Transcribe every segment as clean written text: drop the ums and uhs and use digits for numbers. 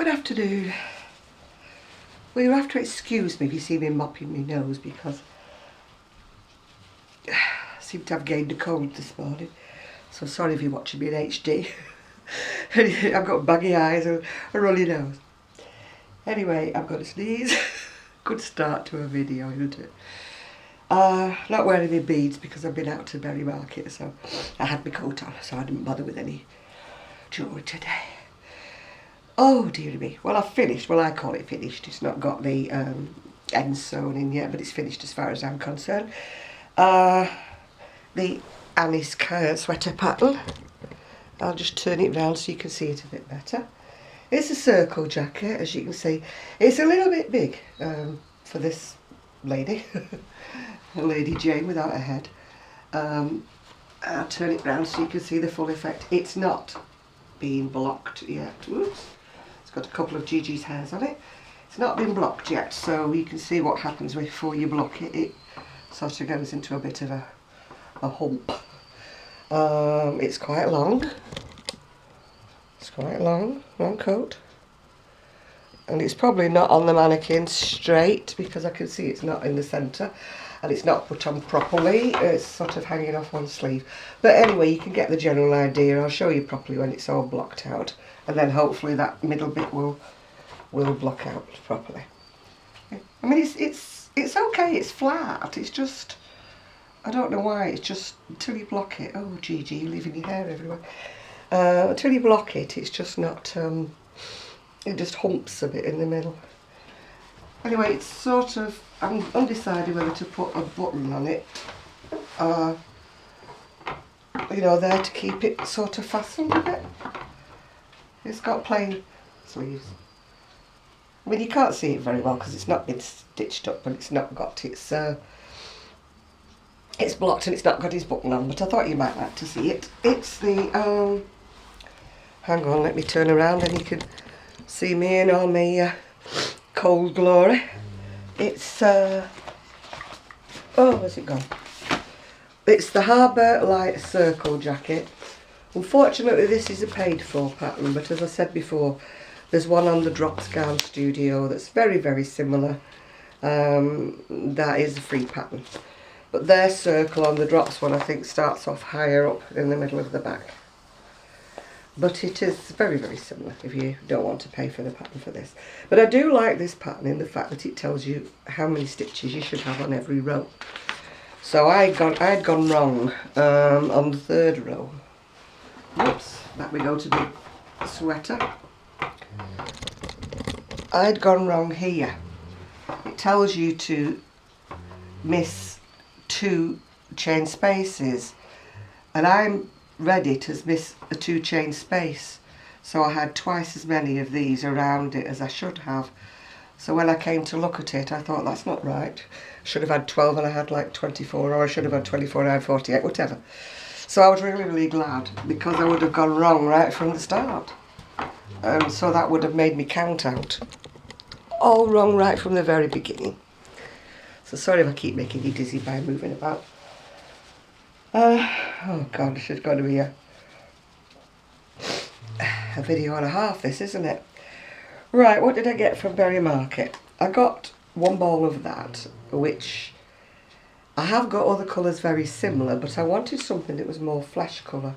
Good afternoon. Well, you'll have to excuse me if you see me mopping my nose because I seem to have gained a cold this morning. So sorry if you're watching me in HD. I've got baggy eyes and a runny nose. Anyway, I've got to sneeze. Good start to a video, isn't it? Not wearing any beads because I've been out to Berry Market, so I had my coat on, so I didn't bother with any jewellery today. Oh dearie me. Well, I've finished. Well, I call it finished. It's not got the ends sewn in yet, but it's finished as far as I'm concerned. The Annie's sweater pattern. I'll just turn it round so you can see it a bit better. It's a circle jacket, as you can see. It's a little bit big for this lady. Lady Jane without a head. I'll turn it round so you can see the full effect. It's not being blocked yet. Whoops. It's got a couple of Gigi's hairs on it. It's not been blocked yet, so you can see what happens before you block it. It sort of goes into a bit of a hump. It's quite long. It's quite long coat. And it's probably not on the mannequin straight because I can see it's not in the centre and it's not put on properly. It's sort of hanging off one sleeve. But anyway, you can get the general idea. I'll show you properly when it's all blocked out, and then hopefully that middle bit will block out properly. I mean, it's okay. It's flat. It's just, I don't know why. It's just until you block it. Oh, Gigi, you're leaving your hair everywhere. Until you block it, it's just not. It just humps a bit in the middle. Anyway, it's sort of, I'm undecided whether to put a button on it, you know, there to keep it sort of fastened a bit. It's got plain sleeves. I mean, you can't see it very well because it's not been stitched up and it's not got it's blocked and it's not got his button on, but I thought you might like to see it. It's the, hang on, let me turn around and you can see me in all my cold glory. It's oh, where's it gone? It's the Harbour Light Circle jacket. Unfortunately, this is a paid for pattern, but as I said before, there's one on the Drops Gown Studio that's very, very similar. That is a free pattern, but their circle on the Drops one I think starts off higher up in the middle of the back. But it is very, very similar if you don't want to pay for the pattern for this. But I do like this pattern in the fact that it tells you how many stitches you should have on every row. So I had gone wrong on the third row. Whoops, back we go to the sweater. I'd gone wrong here. It tells you to miss 2 chain spaces, and I'm read it as miss a 2 chain space, so I had twice as many of these around it as I should have. So when I came to look at it, I thought that's not right. I should have had 12 and I had like 24, or I should have had 24 and I had 48, whatever. So I was really, really glad because I would have gone wrong right from the start, and so that would have made me count out all wrong right from the very beginning. So sorry if I keep making you dizzy by moving about. Oh god, this is going to be a video and a half, this, isn't it? Right, what did I get from Berry Market? I got one ball of that, which I have got other colours very similar, but I wanted something that was more flesh colour.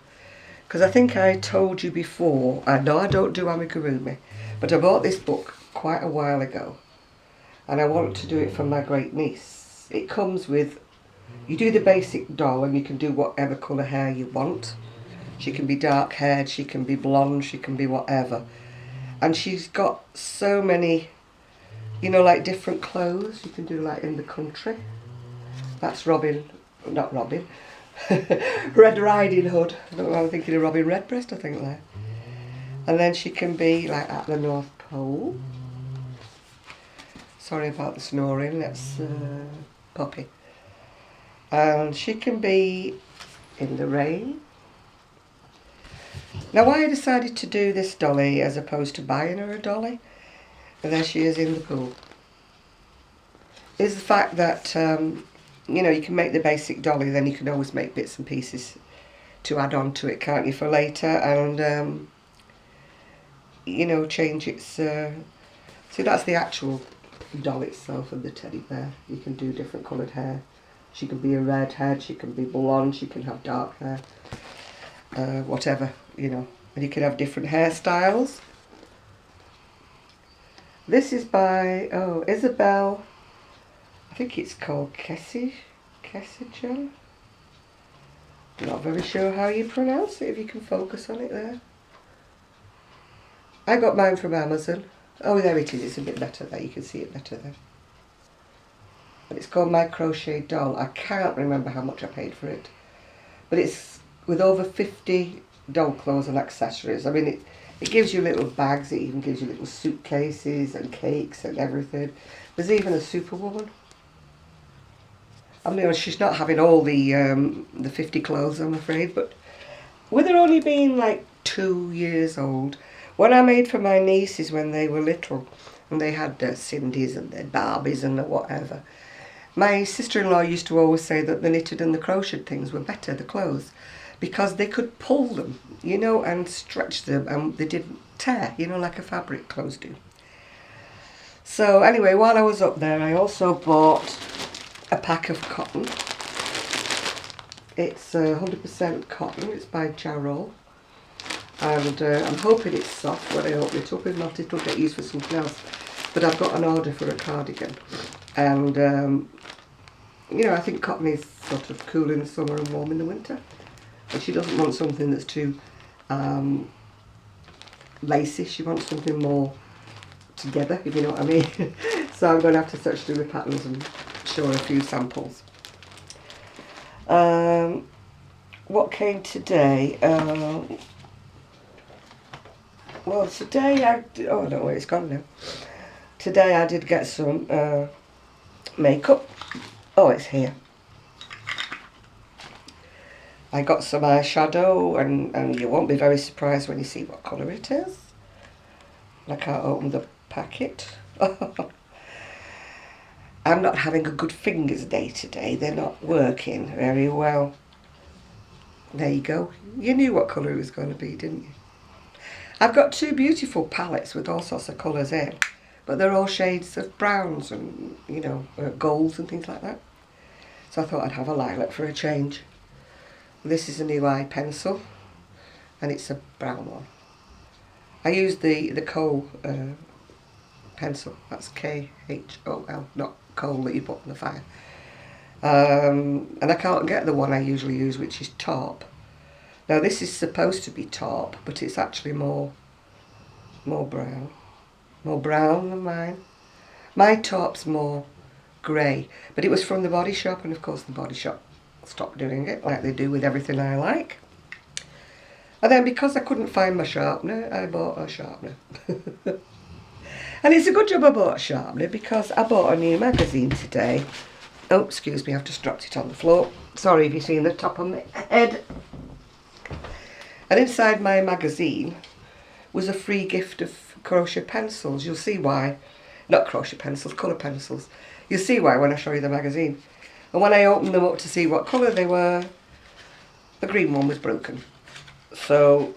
Because I think I told you before, I know I don't do amigurumi, but I bought this book quite a while ago, and I want to do it for my great niece. It comes with, you do the basic doll and you can do whatever colour hair you want. She can be dark haired, she can be blonde, she can be whatever. And she's got so many, you know, like different clothes you can do, like in the country. That's Robin, not Robin, Red Riding Hood. I don't know, I'm thinking of Robin Redbreast, I think there. And then she can be like at the North Pole. Sorry about the snoring, that's Poppy. And she can be in the rain. Now why I decided to do this dolly as opposed to buying her a dolly, and there she is in the pool, is the fact that you know, you can make the basic dolly, then you can always make bits and pieces to add on to it, can't you, for later. And you know, change its... see, that's the actual doll itself and the teddy bear. You can do different coloured hair. She can be a redhead, she can be blonde, she can have dark hair. Whatever, you know. And you can have different hairstyles. This is by, Isabel, I think it's called Kessinger. Not very sure how you pronounce it, if you can focus on it there. I got mine from Amazon. Oh, there it is, it's a bit better there, you can see it better there. But it's called My Crochet Doll. I can't remember how much I paid for it. But it's with over 50 doll clothes and accessories. I mean, it gives you little bags, it even gives you little suitcases and cakes and everything. There's even a superwoman. I mean, she's not having all the 50 clothes, I'm afraid, but with her only being like 2 years old, when I made for my nieces when they were little, and they had their Cindy's and their Barbies and the whatever, my sister-in-law used to always say that the knitted and the crocheted things were better, the clothes, because they could pull them, you know, and stretch them, and they didn't tear, you know, like a fabric clothes do. So anyway, while I was up there, I also bought a pack of cotton. It's 100% cotton. It's by shawl, and I'm hoping it's soft when I open it up. If not, it'll get used for something else. But I've got an order for a cardigan, and you know, I think cotton is sort of cool in the summer and warm in the winter. But she doesn't want something that's too lacy. She wants something more together, if you know what I mean. So I'm going to have to search through the patterns and show her a few samples. What came today? Well, today I don't know where it's gone now. Today I did get some makeup. Oh, it's here. I got some eyeshadow, and you won't be very surprised when you see what colour it is. I can't open the packet. I'm not having a good fingers day today. They're not working very well. There you go. You knew what colour it was going to be, didn't you? I've got two beautiful palettes with all sorts of colours in, but they're all shades of browns and, you know, golds and things like that. So I thought I'd have a lilac for a change. This is a new eye pencil, and it's a brown one. I used the Kohl pencil. That's K-H-O-L, not coal that you put in the fire. And I can't get the one I usually use, which is taupe. Now this is supposed to be taupe, but it's actually more brown. More brown than mine. My taupe's more grey, but it was from the Body Shop, and of course the Body Shop stopped doing it, like they do with everything I like. And then because I couldn't find my sharpener, I bought a sharpener. And it's a good job I bought a sharpener, because I bought a new magazine today. Oh, excuse me, I've just dropped it on the floor. Sorry if you've seen the top of my head. And inside my magazine was a free gift of crochet pencils. You'll see why. Not crochet pencils, colour pencils. You'll see why when I show you the magazine. And when I opened them up to see what colour they were, the green one was broken. So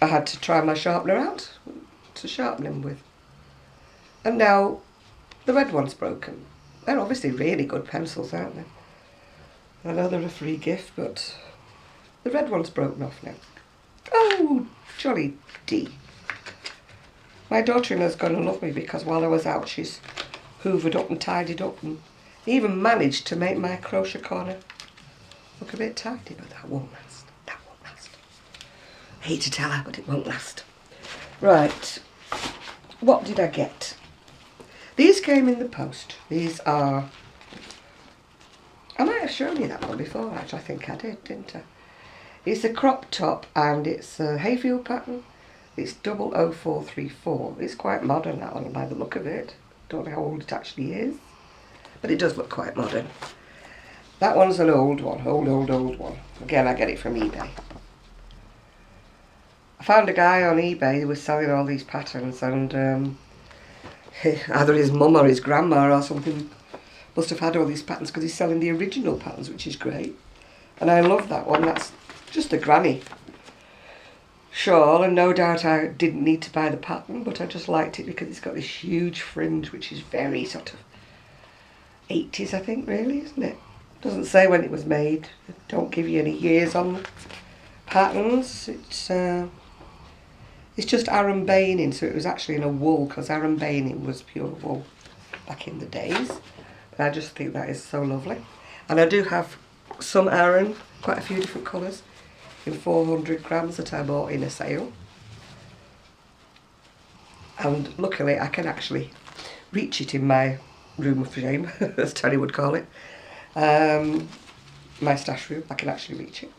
I had to try my sharpener out to sharpen them with. And now the red one's broken. They're obviously really good pencils, aren't they? I know they're a free gift, but the red one's broken off now. Oh, jolly D. My daughter-in-law's going to love me, because while I was out, she's hoovered up and tidied up, and even managed to make my crochet corner look a bit tidy, but that won't last. That won't last. I hate to tell her, but it won't last. Right, what did I get? These came in the post. These are... I might have shown you that one before, actually. I think I did, didn't I? It's a crop top, and it's a hayfield pattern. It's 00434. It's quite modern, that one, by the look of it. Don't know how old it actually is, but it does look quite modern. That one's an old one, old one. Again, I get it from eBay. I found a guy on eBay who was selling all these patterns, and either his mum or his grandma or something must have had all these patterns, because he's selling the original patterns, which is great. And I love that one. That's just a granny shawl, and no doubt I didn't need to buy the pattern, but I just liked it because it's got this huge fringe which is very sort of 80s, I think, really, isn't it? Doesn't say when it was made. Don't give you any years on the patterns. It's just Aran Baining, so it was actually in a wool, because Aran Baining was pure wool back in the days. But I just think that is so lovely. And I do have some Aran, quite a few different colours, in 400 grams that I bought in a sale. And luckily I can actually reach it in my room of shame, as Terry would call it. My stash room, I can actually reach it.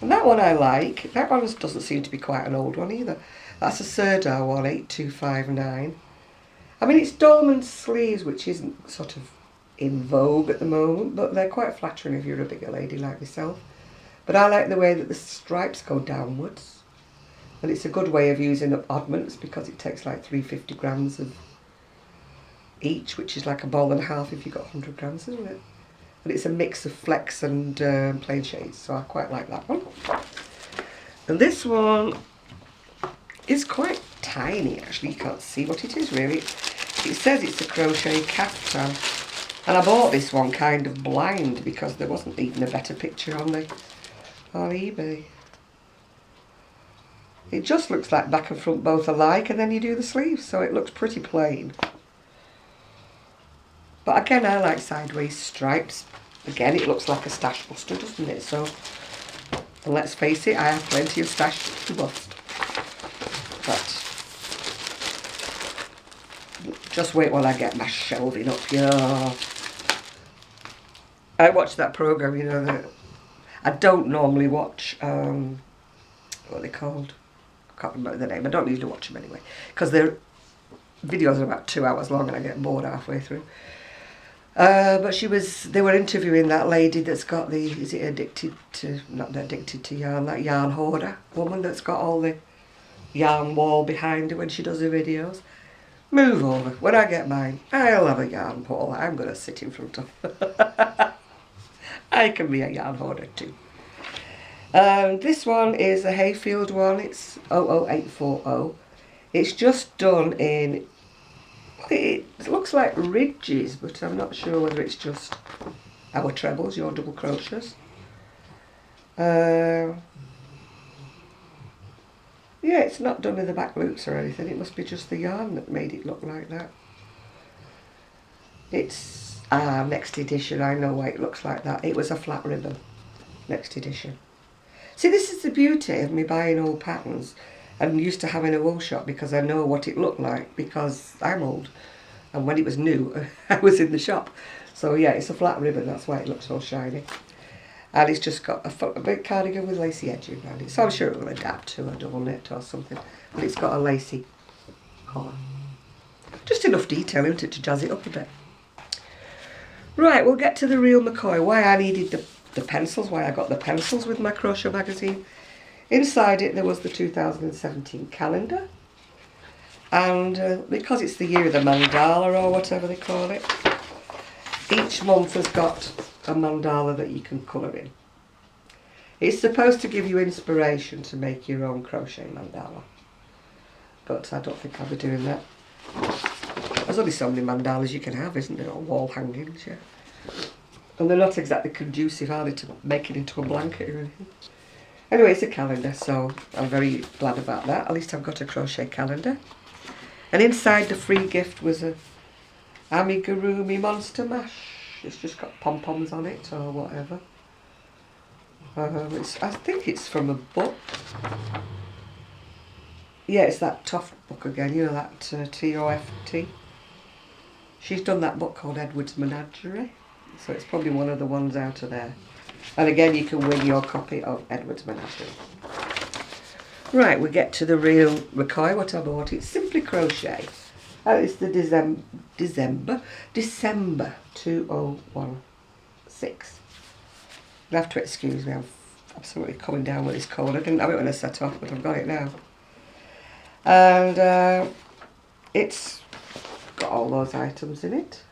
And that one I like. That one doesn't seem to be quite an old one either. That's a Sirdar one, 8259. I mean, it's dolman sleeves, which isn't sort of in vogue at the moment, but they're quite flattering if you're a bigger lady like myself. But I like the way that the stripes go downwards. And it's a good way of using up oddments, because it takes like 350 grams of each, which is like a ball and a half if you've got 100 grams, isn't it? And it's a mix of flex and plain shades, so I quite like that one. And this one is quite tiny, actually. You can't see what it is really. It says it's a crochet caftan, and I bought this one kind of blind because there wasn't even a better picture on eBay. It just looks like back and front both alike, and then you do the sleeves, so it looks pretty plain. But again, I like sideways stripes. Again, it looks like a stash buster, doesn't it? So, and let's face it, I have plenty of stash to bust. But just wait while I get my shelving up here. I watch that programme, you know, that I don't normally watch, what are they called? I can't remember the name. I don't usually watch them anyway, because their videos are about 2 hours long and I get bored halfway through. But they were interviewing that lady that's got is it addicted to, not addicted to yarn, that yarn hoarder woman that's got all the yarn wall behind her when she does her videos. Move over. When I get mine, I'll have a yarn pole I'm going to sit in front of. I can be a yarn hoarder too. This one is a Hayfield one. It's 00840. It's just done in, it looks like ridges, but I'm not sure whether it's just our trebles, your double crochets. Yeah, it's not done with the back loops or anything. It must be just the yarn that made it look like that. It's next edition. I know why it looks like that. It was a flat ribbon, next edition. See, this is the beauty of me buying old patterns and used to having a wool shop, because I know what it looked like, because I'm old. And when it was new, I was in the shop. So yeah, it's a flat ribbon, that's why it looks so shiny. And it's just got a big cardigan with lacy edging around it. So I'm sure it will adapt to a double knit or something. But it's got a lacy collar. Just enough detail, isn't it, to jazz it up a bit. Right, we'll get to the real McCoy. Why I needed the pencils, why I got the pencils with my crochet magazine. Inside it there was the 2017 calendar, and because it's the year of the mandala or whatever they call it, each month has got a mandala that you can colour in. It's supposed to give you inspiration to make your own crochet mandala, but I don't think I'll be doing that. There's only so many mandalas you can have, isn't there, on wall hangings, yeah. And they're not exactly conducive, are they, to make it into a blanket or anything. Anyway, it's a calendar, so I'm very glad about that. At least I've got a crochet calendar. And inside the free gift was a amigurumi monster mash. It's just got pom-poms on it or whatever. I think it's from a book. Yeah, it's that Toft book again, you know, that T-O-F-T. She's done that book called Edward's Menagerie. So it's probably one of the ones out of there. And again, you can win your copy of Edward's Menagerie. Right, we get to the real McCoy, what I bought. It's Simply Crochet. It's the December 2016. You'll have to excuse me, I'm absolutely coming down with this cold. I didn't have it when I set off, but I've got it now. And it's got all those items in it.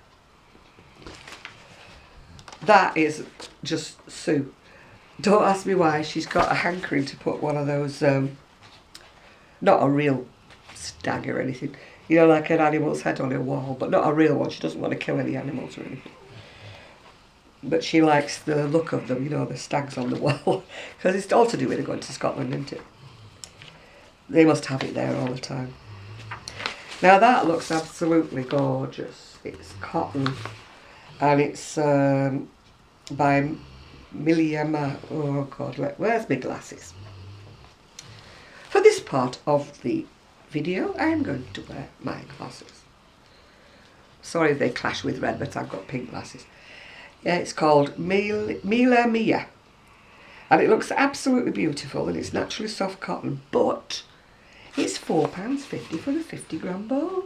That is just Sue. Don't ask me why. She's got a hankering to put one of those Not a real stag or anything. You know, like an animal's head on a wall, but not a real one. She doesn't want to kill any animals or anything. But she likes the look of them, you know, the stags on the wall. Because it's all to do with her going to Scotland, isn't it? They must have it there all the time. Now that looks absolutely gorgeous. It's cotton. And it's by Miliama. Oh God, where's my glasses? For this part of the video, I am going to wear my glasses. Sorry if they clash with red, but I've got pink glasses. Yeah, it's called Mila Mia. And it looks absolutely beautiful, and it's naturally soft cotton, but it's £4.50 for a 50-gram bowl.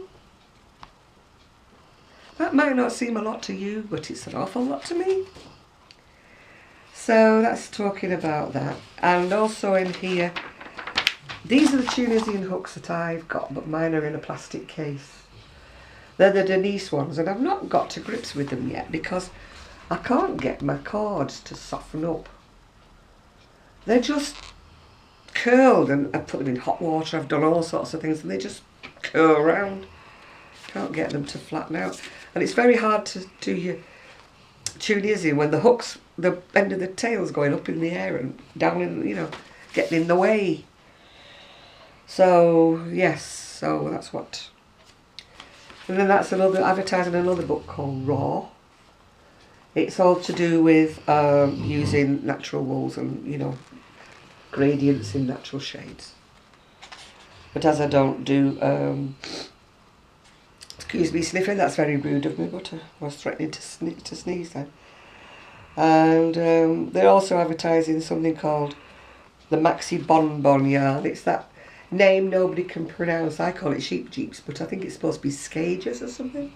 That might not seem a lot to you, but it's an awful lot to me. So that's talking about that. And also in here, these are the Tunisian hooks that I've got, but mine are in a plastic case. They're the Denise ones, and I've not got to grips with them yet because I can't get my cords to soften up. They're just curled, and I put them in hot water, I've done all sorts of things, and they just curl around. Can't get them to flatten out. And it's very hard to do your Tunisian when the hooks, the end of the tail's going up in the air and down in, you know, getting in the way. So, yes, so that's what. And then that's another, advertising another book called Raw. It's all to do with using natural wools and, you know, gradients in natural shades. But as I don't do, excuse me sniffing, that's very rude of me, but I was threatening to sneeze then. And they're also advertising something called the Maxi Bonbon yarn. It's that name nobody can pronounce. I call it sheep jeeps, but I think it's supposed to be Skages or something.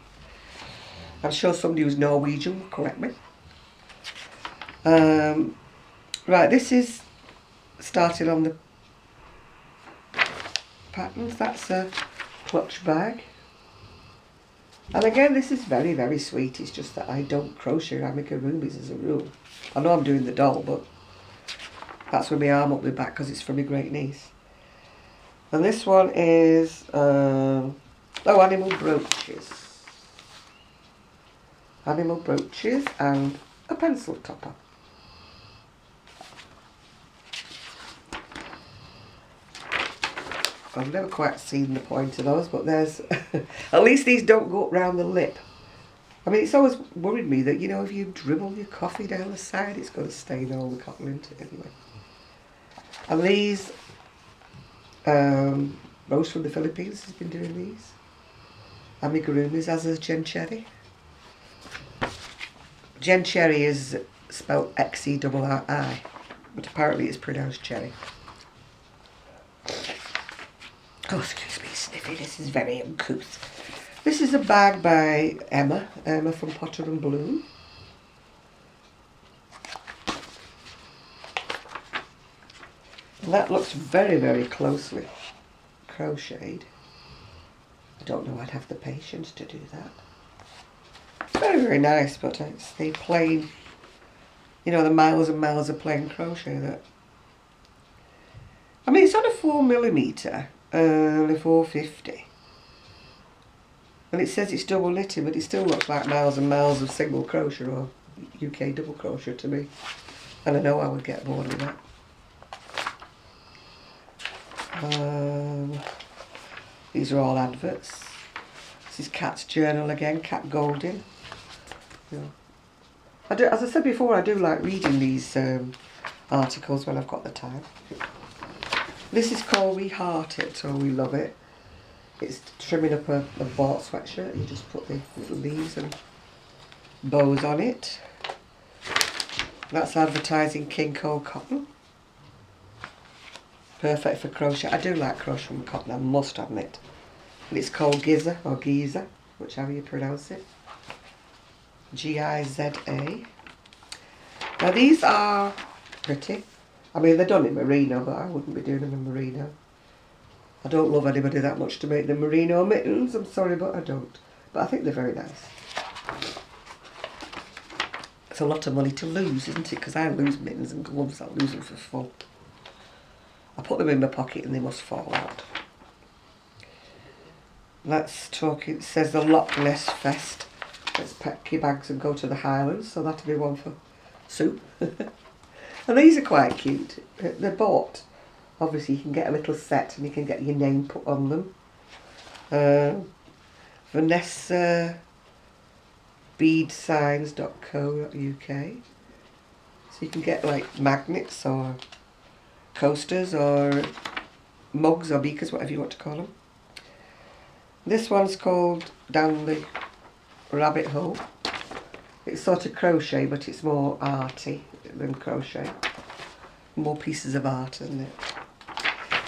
I'm sure somebody who's Norwegian will correct me. Right, this is started on the patterns. That's a clutch bag. And again, this is very, very sweet. It's just that I don't crochet amigurumis as a rule. I know I'm doing the doll, but that's with my arm up my back because it's for my great niece. And this one is, animal brooches. Animal brooches and a pencil topper. I've never quite seen the point of those, but there's, at least these don't go up round the lip. I mean, it's always worried me that, you know, if you dribble your coffee down the side, it's going to stain all the cotton into it anyway. And these, Rose from the Philippines has been doing these. Amigurumis, as is Jen Cherry. Jen Cherry is spelled Xerri, but apparently it's pronounced cherry. Oh, excuse me, sniffy, this is very uncouth. This is a bag by Emma from Potter and Bloom. And that looks very, very closely crocheted. I don't know I'd have the patience to do that. It's very, very nice, but it's the plain, you know, the miles and miles of plain crochet that, I mean, it's on a 4mm, only 450. And it says it's double knitting, but it still looks like miles and miles of single crochet or UK double crochet to me. And I know I would get bored with that. These are all adverts. This is Kat's journal again, Kat Golding. Yeah. As I said before, I do like reading these articles when I've got the time. This is called We Heart It, or We Love It. It's trimming up a bought sweatshirt. You just put the little leaves and bows on it. That's advertising Kinko cotton. Perfect for crochet. I do like crochet from cotton, I must admit. And it's called Giza, or Giza, whichever you pronounce it. Giza. Now these are pretty. I mean, they're done in merino, but I wouldn't be doing them in merino. I don't love anybody that much to make the merino mittens. I'm sorry, but I don't. But I think they're very nice. It's a lot of money to lose, isn't it? Because I lose mittens and gloves. I lose them for fun. I put them in my pocket and they must fall out. That's talking, it says the Loch Ness Fest. Let's pack your bags and go to the Highlands, so that'll be one for Sue. And these are quite cute. They're bought. Obviously you can get a little set and you can get your name put on them. Vanessa beadsigns.co.uk. So you can get like magnets or coasters or mugs or beakers, whatever you want to call them. This one's called Down the Rabbit Hole. It's sort of crochet, but it's more arty than crochet. More pieces of art, isn't it?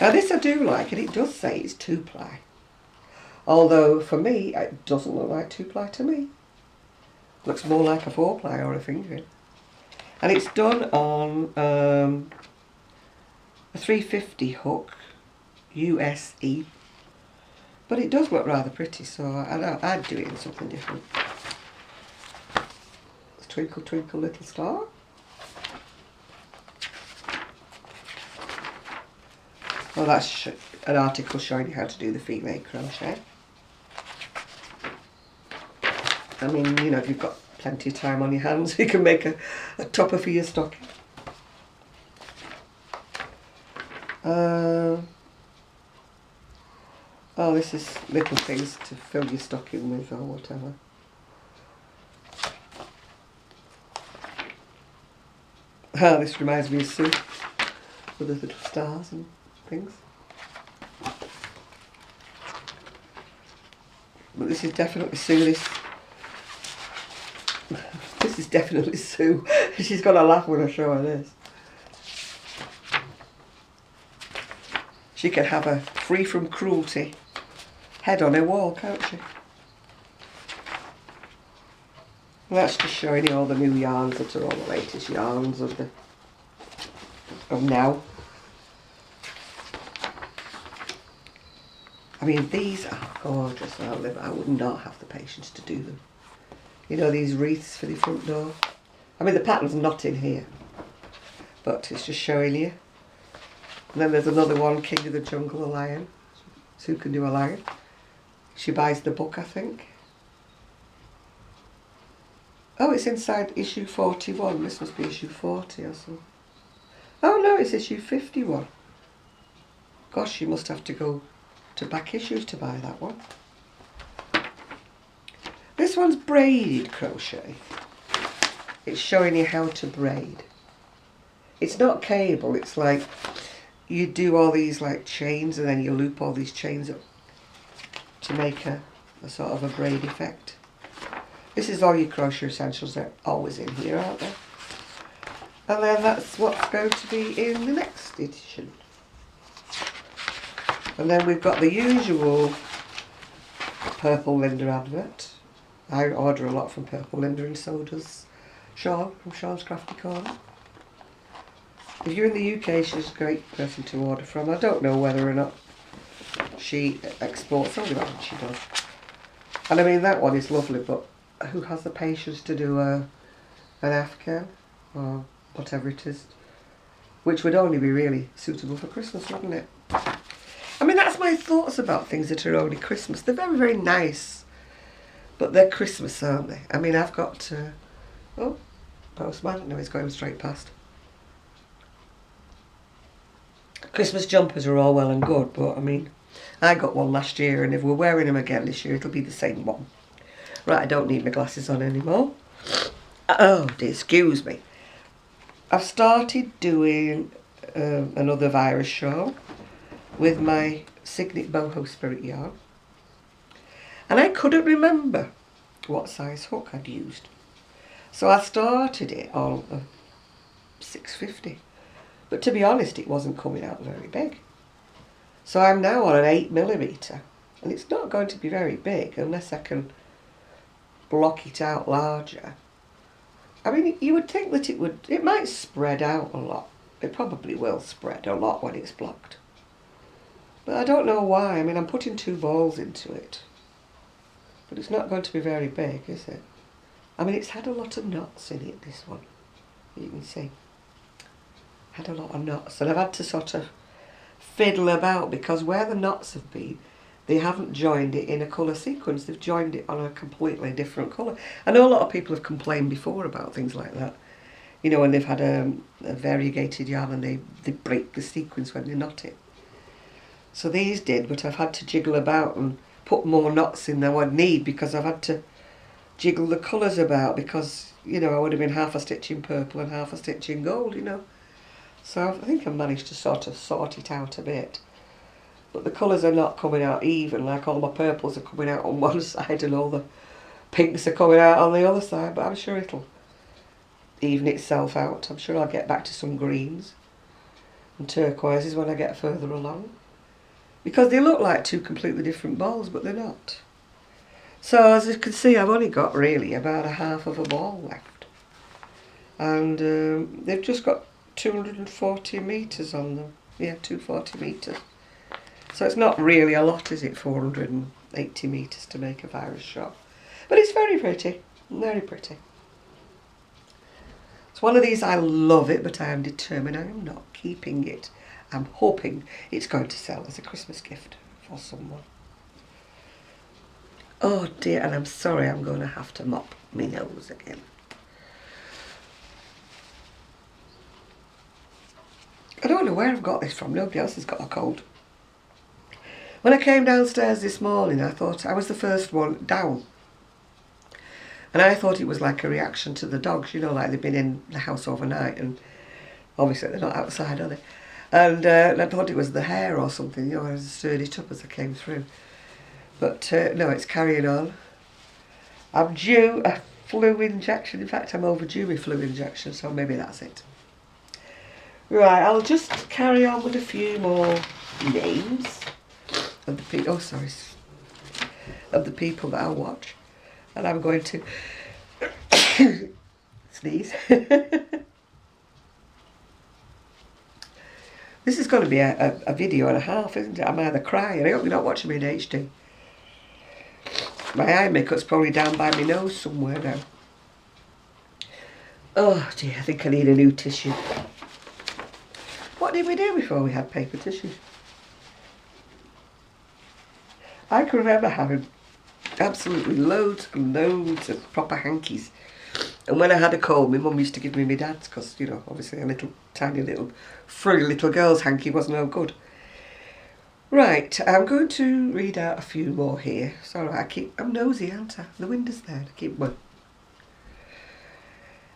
Now this I do like, and it does say it's 2-ply. Although for me, it doesn't look like 2-ply to me. Looks more like a 4-ply or a fingering. And it's done on a 350 hook, USE. But it does look rather pretty, so I'd do it in something different. It's Twinkle Twinkle Little Star. Well, that's an article showing you how to do the feet leg crochet. I mean, you know, if you've got plenty of time on your hands, you can make a topper for your stocking. Oh, this is little things to fill your stocking with or whatever. Oh, this reminds me of Sue with the little stars and things. But this is definitely Sue. This is definitely Sue. She's gonna laugh when I show her this. She can have a free from cruelty head on her wall, can't she? And that's just showing you all the new yarns that are all the latest yarns of now. I mean, these are gorgeous. I would not have the patience to do them. You know, these wreaths for the front door. I mean, the pattern's not in here, but it's just showing you. And then there's another one, King of the Jungle, a lion. Sue can do a lion. She buys the book, I think. Oh, it's inside issue 41. This must be issue 40 or something. Oh no, it's issue 51. Gosh, you must have to go to back issues to buy that one. This one's braided crochet. It's showing you how to braid. It's not cable, it's like you do all these like chains and then you loop all these chains up to make a sort of a braid effect. This is all your crochet essentials. They're always in here, aren't they? And then that's what's going to be in the next edition. And then we've got the usual Purple Linda advert. I order a lot from Purple Linda, and so does Shawl from Shawl's Crafty Corner. If you're in the UK, she's a great person to order from. I don't know whether or not she exports, only that she does. And I mean, that one is lovely, but who has the patience to do an afghan or whatever it is, which would only be really suitable for Christmas, wouldn't it? I mean, that's my thoughts about things that are only Christmas. They're very, very nice, but they're Christmas, aren't they? I mean, I've got, oh, postman, no, he's going straight past. Christmas jumpers are all well and good, but I mean, I got one last year, and if we're wearing them again this year, it'll be the same one. Right, I don't need my glasses on anymore. Oh dear, excuse me. I've started doing another virus shawl with my Signet Boho Spirit yarn, and I couldn't remember what size hook I'd used, so I started it on a 650, but to be honest, it wasn't coming out very big. So I'm now on an 8mm, and it's not going to be very big unless I can block it out larger. I mean, you would think that it might spread out a lot. It probably will spread a lot when it's blocked. But I don't know why. I mean, I'm putting 2 balls into it, but it's not going to be very big, is it? I mean, it's had a lot of knots in it, this one. You can see. Had a lot of knots, and I've had to sort of fiddle about, because where the knots have been, they haven't joined it in a colour sequence, they've joined it on a completely different colour. I know a lot of people have complained before about things like that. You know, when they've had a variegated yarn and they break the sequence when they knot it. So these did, but I've had to jiggle about and put more knots in than I'd need because I've had to jiggle the colours about because, you know, I would have been half a stitch in purple and half a stitch in gold, you know. So I think I've managed to sort it out a bit. But the colours are not coming out even, like all my purples are coming out on one side and all the pinks are coming out on the other side, but I'm sure it'll even itself out. I'm sure I'll get back to some greens and turquoises when I get further along. Because they look like two completely different balls, but they're not. So as you can see, I've only got really about a half of a ball left. And they've just got 240 metres on them. Yeah, 240 metres. So it's not really a lot, is it? 480 metres to make a virus shawl. But it's very pretty. Very pretty. It's one of these, I love it, but I am determined I am not keeping it. I'm hoping it's going to sell as a Christmas gift for someone. Oh dear, and I'm sorry, I'm going to have to mop my nose again. I don't know where I've got this from. Nobody else has got a cold. When I came downstairs this morning, I thought I was the first one down. And I thought it was like a reaction to the dogs, you know, like they've been in the house overnight and obviously they're not outside, are they? And I thought it was the hair or something, you know, I stirred it up as I came through. But no, it's carrying on. I'm due a flu injection. In fact, I'm overdue a flu injection, so maybe that's it. Right, I'll just carry on with a few more names of the people. Oh, sorry, of the people that I'll watch, and I'm going to sneeze. This is going to be a video and a half, isn't it? I'm either crying. I hope you're not watching me in HD. My eye makeup's probably down by my nose somewhere now. Oh dear, I think I need a new tissue. What did we do before we had paper tissues? I can remember having absolutely loads and loads of proper hankies. And when I had a cold, my mum used to give me my dad's because, you know, obviously a little, tiny little, furry little girl's hanky was no good. Right, I'm going to read out a few more here. Sorry, I'm nosy, aren't I? The window's there.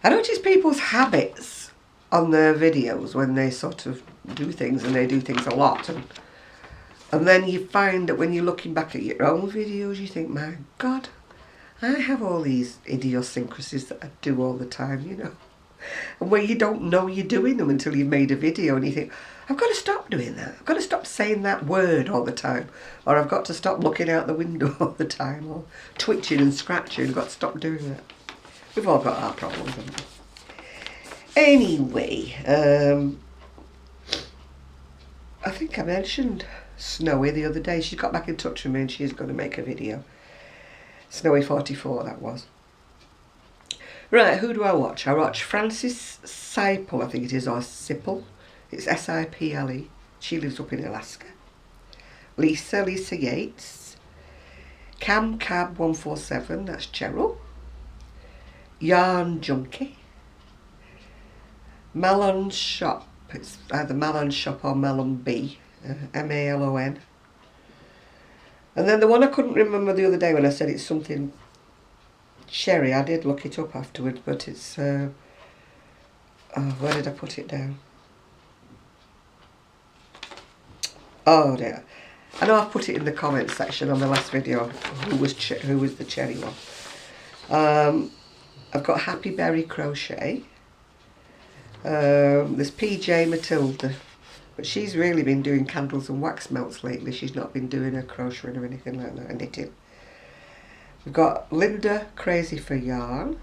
I notice people's habits on their videos when they sort of do things, and they do things a lot. And then you find that when you're looking back at your own videos, you think, my God, I have all these idiosyncrasies that I do all the time, you know. And where you don't know you're doing them until you've made a video and you think, I've got to stop doing that. I've got to stop saying that word all the time. Or I've got to stop looking out the window all the time. Or twitching and scratching. I've got to stop doing that. We've all got our problems, haven't we? Anyway, I think I mentioned Snowy the other day. She got back in touch with me and she's going to make a video. Snowy44, that was. Right, who do I watch? I watch Frances Siple, I think it is, or Sipple. It's S-I-P-L-E. She lives up in Alaska. Lisa Yates. Cab147, that's Cheryl. Yarn Junkie. Malon Shop, it's either Malon Shop or Malon B, M-A-L-O-N. And then the one I couldn't remember the other day when I said it's something Sherry, I did look it up afterwards, but it's, oh, where did I put it down? Oh dear. I know I've put it in the comments section on the last video, who was the Cherry one. I've got Happy Berry Crochet. There's PJ Matilda, but she's really been doing candles and wax melts lately. She's not been doing a crocheting or anything like that, knitting. We've got Linda Crazy for Yarn.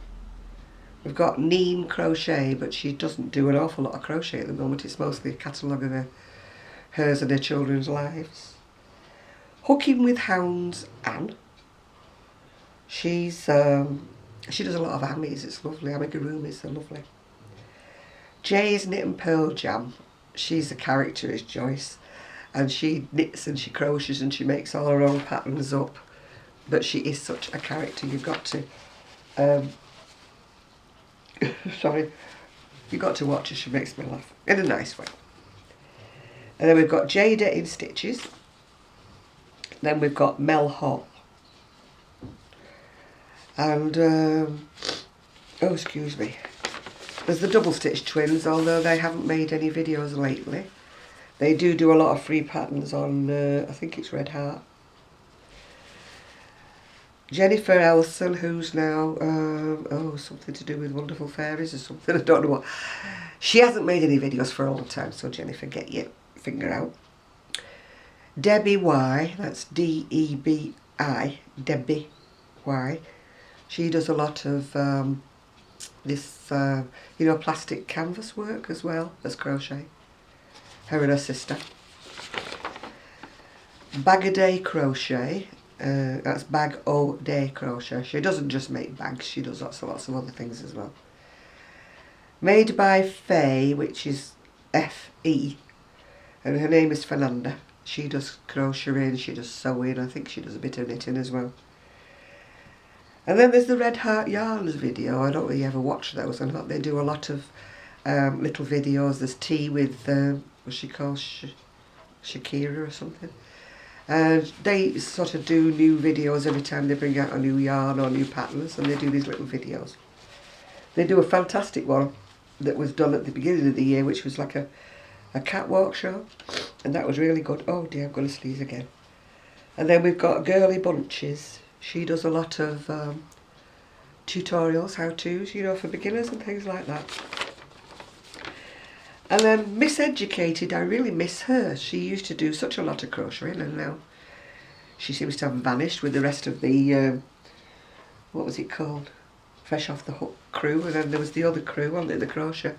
We've got Neen Crochet, but she doesn't do an awful lot of crochet at the moment. It's mostly a catalogue of hers and her children's lives. Hooking with Hounds Anne. She does a lot of amis. It's lovely. Amigurumis are lovely. Jay's Knit and Pearl Jam. She's a character, is Joyce. and she knits and she crochets and she makes all her own patterns up. But she is such a character. You've got to sorry, you've got to watch her. She makes me laugh in a nice way. And then we've got Jada in stitches. Then we've got Mel Hall. And oh, excuse me, there's the double stitch twins, although they haven't made any videos lately. They do a lot of free patterns on I think it's Red Heart. Jennifer Elson, who's now oh, something to do with Wonderful Fairies or something, I don't know what. She hasn't made any videos for a long time, so Jennifer, get your finger out. Debbie Y, that's D-E-B-I, Debbie Y. She does a lot of this, you know, plastic canvas work as well as crochet. Her and her sister. Bag-O-Day Crochet, that's Bag-O-Day Crochet. She doesn't just make bags, she does lots of other things as well. Made by Faye, which is F-E, and her name is Fernanda. She does crocheting, she does sewing, I think she does a bit of knitting as well. And then there's the Red Heart Yarns video. I don't really ever watch those or not. They do a lot of little videos. There's tea with, what's she called, Shakira or something. And they sort of do new videos every time they bring out a new yarn or new patterns, and they do these little videos. They do a fantastic one that was done at the beginning of the year, which was like a catwalk show, and that was really good. Oh dear, I'm going to sneeze again. And then we've got Girly Bunches. She does a lot of tutorials, how-tos, you know, for beginners and things like that. And then Miseducated, I really miss her. She used to do such a lot of crocheting, and now she seems to have vanished with the rest of the, what was it called? Fresh Off the Hook crew, and then there was the other crew, wasn't it, the crochet?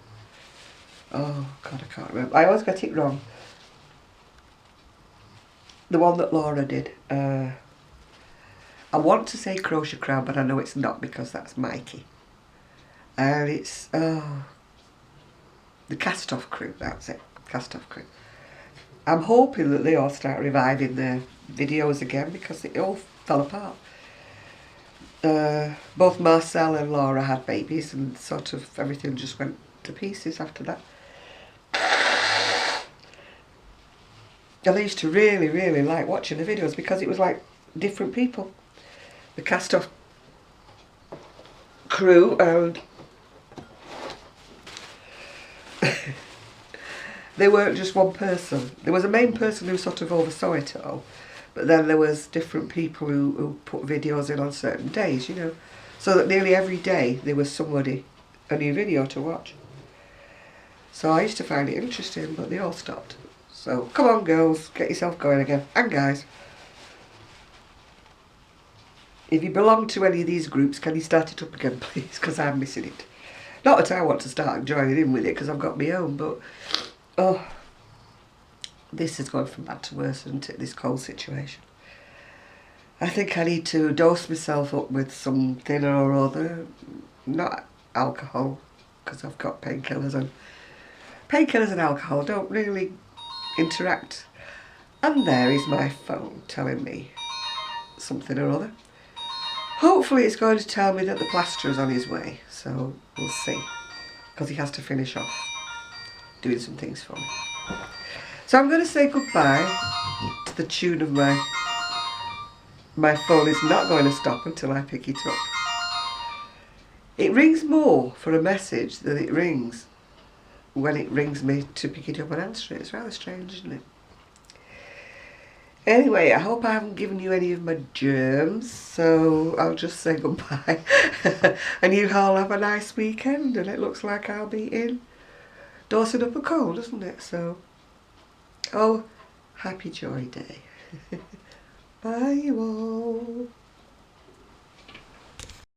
Oh, God, I can't remember. I always get it wrong. The one that Laura did. I want to say Crochet Crown, but I know it's not because that's Mikey. And it's, oh, the Cast Off crew, that's it. Cast Off crew. I'm hoping that they all start reviving their videos again because it all fell apart. Both Marcel and Laura had babies and sort of everything just went to pieces after that. And I used to really, really like watching the videos because it was like different people. The Cast Off crew, and they weren't just one person. There was a main person who sort of oversaw it all, but then there was different people who put videos in on certain days, you know, so that nearly every day there was somebody, a new video to watch. So I used to find it interesting, but they all stopped. So come on girls, get yourself going again, and guys. If you belong to any of these groups, can you start it up again, please? Because I'm missing it. Not that I want to start joining in with it, because I've got my own, but... oh, this is going from bad to worse, isn't it, this cold situation? I think I need to dose myself up with something or other. Not alcohol, because I've got painkillers, and painkillers and alcohol don't really interact. And there is my phone telling me something or other. Hopefully it's going to tell me that the plaster is on his way, so we'll see, because he has to finish off doing some things for me. So I'm going to say goodbye to the tune of my phone is not going to stop until I pick it up. It rings more for a message than it rings when it rings me to pick it up and answer it. It's rather strange, isn't it? Anyway, I hope I haven't given you any of my germs, so I'll just say goodbye. And you all have a nice weekend, and it looks like I'll be in dosing up a cold, doesn't it? So, oh, happy Joy Day. Bye you all.